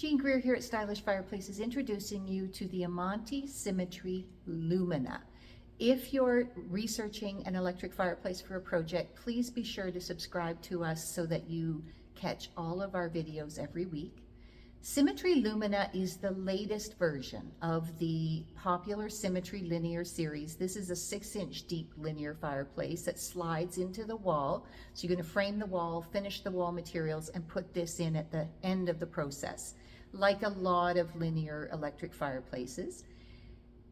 Jean Greer here at Stylish Fireplaces, introducing you to the Amantii Symmetry Lumina. If you're researching an electric fireplace for a project, please be sure to subscribe to us so that you catch all of our videos every week. Symmetry Lumina is the latest version of the popular Symmetry linear series. This is a 6-inch deep linear fireplace that slides into the wall. So you're going to frame the wall, finish the wall materials, and put this in at the end of the process. Like a lot of linear electric fireplaces,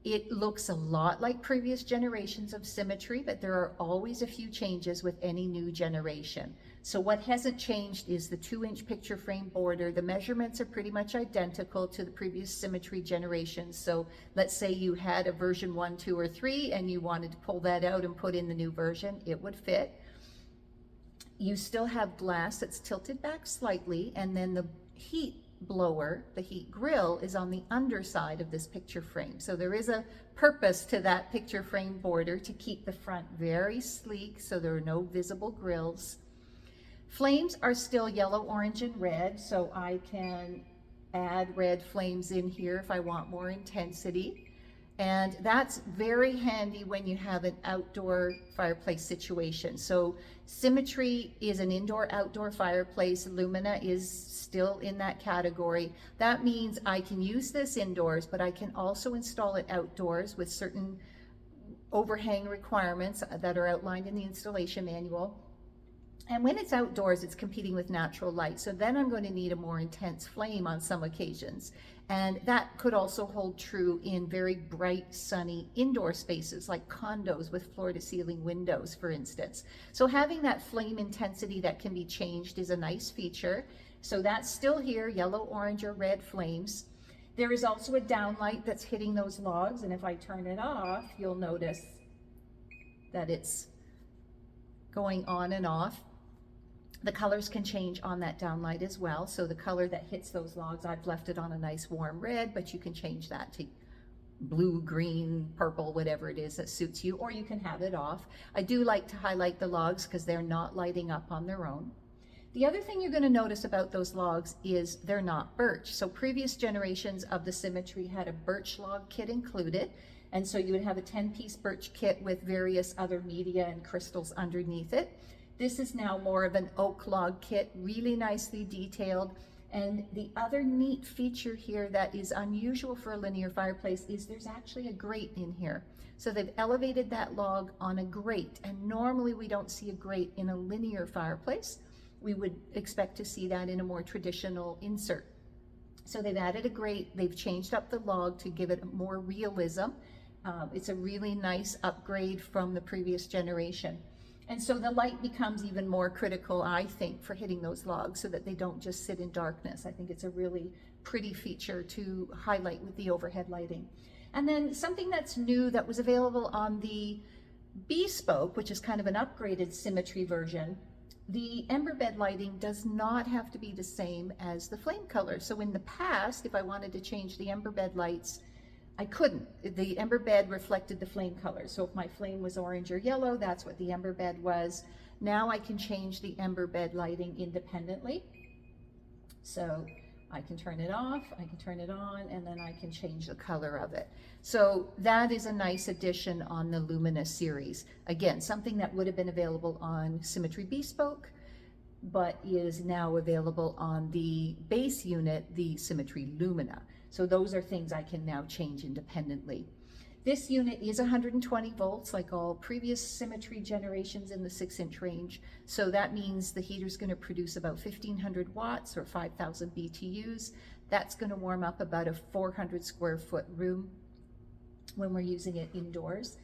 it looks a lot like previous generations of Symmetry, but there are always a few changes with any new generation. So what hasn't changed is the 2-inch picture frame border. The measurements are pretty much identical to the previous Symmetry generations. So let's say you had a version 1, 2, or 3 and you wanted to pull that out and put in the new version, it would fit. You still have glass that's tilted back slightly, and then the heat blower, the heat grill, is on the underside of this picture frame. So there is a purpose to that picture frame border to keep the front very sleek so there are no visible grills. Flames are still yellow, orange, and red, so I can add red flames in here if I want more intensity. And that's very handy when you have an outdoor fireplace situation. So Symmetry is an indoor-outdoor fireplace. Lumina is still in that category. That means I can use this indoors, but I can also install it outdoors with certain overhang requirements that are outlined in the installation manual. And when it's outdoors, it's competing with natural light. So then I'm going to need a more intense flame on some occasions. And that could also hold true in very bright, sunny indoor spaces like condos with floor-to-ceiling windows, for instance. So having that flame intensity that can be changed is a nice feature. So that's still here, yellow, orange, or red flames. There is also a downlight that's hitting those logs, and if I turn it off, you'll notice that it's going on and off. The colors can change on that downlight as well. So the color that hits those logs, I've left it on a nice warm red, but you can change that to blue, green, purple, whatever it is that suits you, or you can have it off. I do like to highlight the logs because they're not lighting up on their own. The other thing you're going to notice about those logs is they're not birch. So previous generations of the Symmetry had a birch log kit included. And so you would have a 10-piece birch kit with various other media and crystals underneath it. This is now more of an oak log kit, really nicely detailed. And the other neat feature here that is unusual for a linear fireplace is there's actually a grate in here. So they've elevated that log on a grate, and normally we don't see a grate in a linear fireplace. We would expect to see that in a more traditional insert. So they've added a grate, they've changed up the log to give it more realism. It's a really nice upgrade from the previous generation. And so the light becomes even more critical, I think, for hitting those logs so that they don't just sit in darkness. I think it's a really pretty feature to highlight with the overhead lighting. And then something that's new that was available on the Bespoke, which is kind of an upgraded Symmetry version, the ember bed lighting does not have to be the same as the flame color. So in the past, if I wanted to change the ember bed lights, I couldn't. The ember bed reflected the flame color. So if my flame was orange or yellow, that's what the ember bed was. Now I can change the ember bed lighting independently. So I can turn it off, I can turn it on, and then I can change the color of it. So that is a nice addition on the Lumina series. Again, something that would have been available on Symmetry Bespoke, but is now available on the base unit, the Symmetry Lumina. So those are things I can now change independently. This unit is 120 volts like all previous Symmetry generations in the 6-inch range. So that means the heater's going to produce about 1,500 watts or 5,000 BTUs. That's going to warm up about a 400 square foot room when we're using it indoors.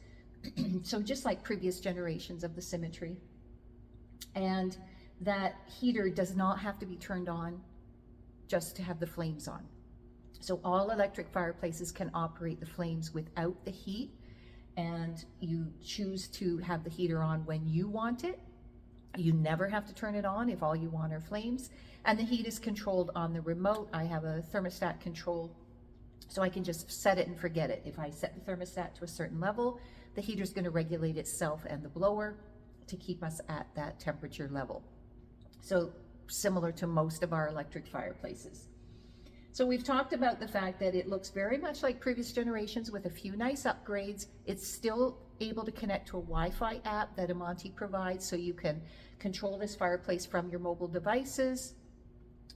So just like previous generations of the Symmetry. And that heater does not have to be turned on just to have the flames on. So all electric fireplaces can operate the flames without the heat, and you choose to have the heater on when you want it. You never have to turn it on if all you want are flames. And the heat is controlled on the remote. I have a thermostat control, so I can just set it and forget it. If I set the thermostat to a certain level, the heater's going to regulate itself and the blower to keep us at that temperature level. So similar to most of our electric fireplaces. So we've talked about the fact that it looks very much like previous generations with a few nice upgrades. It's still able to connect to a Wi-Fi app that Amantii provides, so you can control this fireplace from your mobile devices,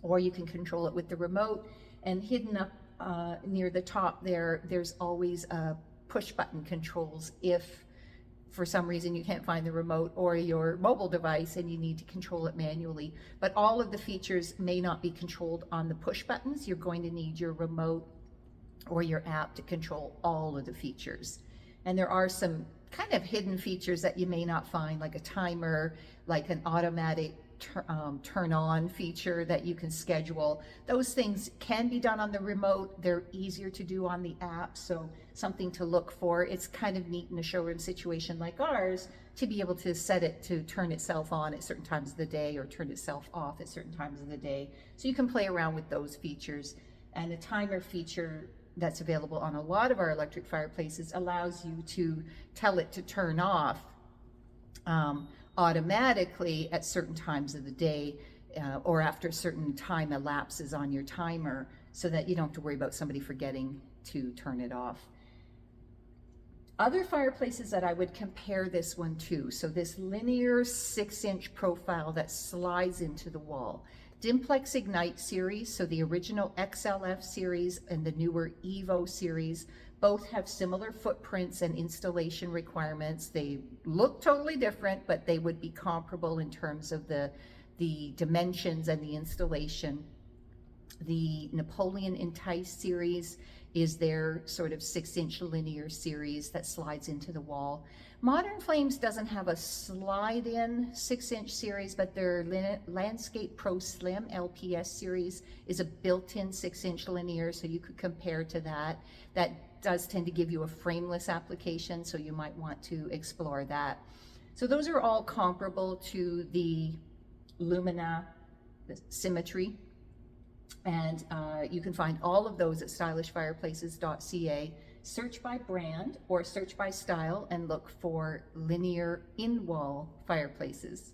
or you can control it with the remote. And hidden up near the top there's always push button controls if for some reason you can't find the remote or your mobile device and you need to control it manually. But all of the features may not be controlled on the push buttons. You're going to need your remote or your app to control all of the features. And there are some kind of hidden features that you may not find, like a timer, like an automatic turn on feature that you can schedule. Those things can be done on the remote. They're easier to do on the app, so something to look for. It's kind of neat in a showroom situation like ours to be able to set it to turn itself on at certain times of the day or turn itself off at certain times of the day. So you can play around with those features. And a timer feature that's available on a lot of our electric fireplaces allows you to tell it to turn off automatically at certain times of the day or after a certain time elapses on your timer, so that you don't have to worry about somebody forgetting to turn it off. Other fireplaces that I would compare this one to, so this linear 6-inch profile that slides into the wall. Dimplex Ignite series, so the original XLF series and the newer Evo series, both have similar footprints and installation requirements. They look totally different, but they would be comparable in terms of the dimensions and the installation. The Napoleon Entice series is their sort of 6-inch linear series that slides into the wall. Modern Flames doesn't have a slide-in 6-inch series, but their Landscape Pro Slim LPS series is a built-in 6-inch linear, so you could compare to that. That does tend to give you a frameless application, so you might want to explore that. So those are all comparable to the Lumina, the Symmetry. And you can find all of those at stylishfireplaces.ca. Search by brand or search by style and look for linear in-wall fireplaces.